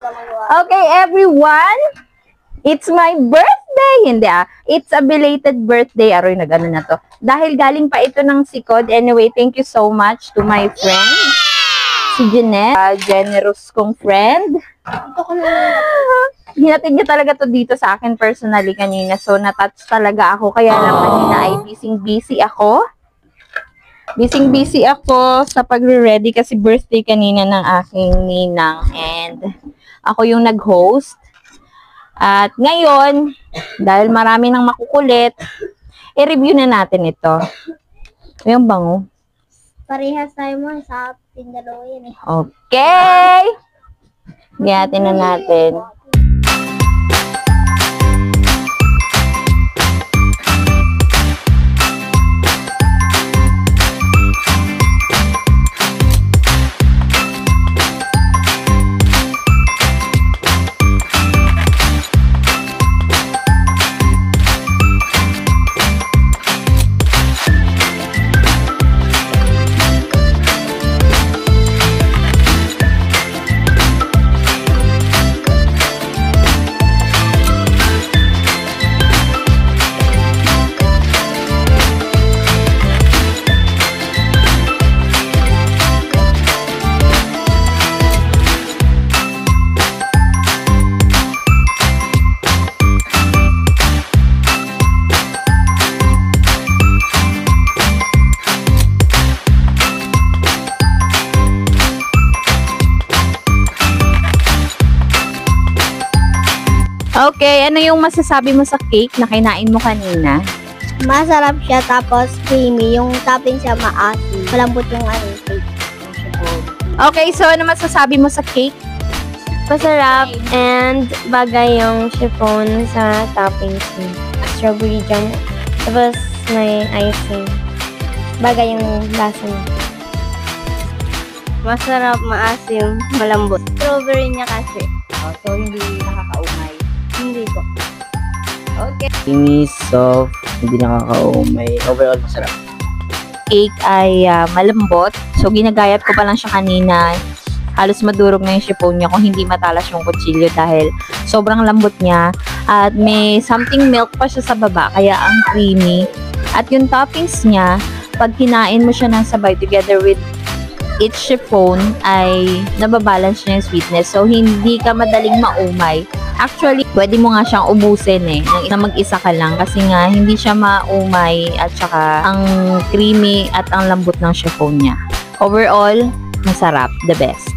Okay, everyone. It's my birthday. Hindi It's a belated birthday. Aroy, nag-ano na to. Dahil galing pa ito ng Sikod. Anyway, thank you so much to my friend. Si Jeanette. Generous kong friend. Hinatid niya talaga to dito sa akin personally kanina. So, natouch talaga ako. Kaya lang kanina ay busy ako. Busy ako sa pagre-ready kasi birthday kanina ng aking ninang. And ako yung nag-host. At ngayon, dahil marami nang makukulit, i-review na natin ito. Yung bango. Parehas tayo mo sa pindalo yan eh. Okay! Gayatin na natin. Okay, ano yung masasabi mo sa cake na kinain mo kanina? Masarap siya tapos creamy. Yung topping siya maasim. Malambot yung cake. Okay, so ano masasabi mo sa cake? Masarap and bagay yung chiffon sa toppings niya. Strawberry jam. Tapos may icing. Bagay yung lasa niya. Masarap, maasim, malambot. Strawberry niya kasi. So, hindi nakakaumay. Hindi po. Okay. Creamy, soft, hindi nakakaumay. Overall, masarap. Cake ay malambot. So, ginagayat ko pa lang siya kanina. Halos madurog na yung chiffon niya kung hindi matalas yung kutsilyo dahil sobrang lambot niya. At may something milk pa siya sa baba, kaya ang creamy. At yung toppings niya, pag kinain mo siya ng sabay together with each chiffon, ay nababalance niya yung sweetness. So, hindi ka madaling maumay. Actually, pwede mo nga siyang ubusin na mag-isa ka lang kasi nga hindi siya maumay at saka ang creamy at ang lambot ng chiffon niya. Overall, masarap. The best.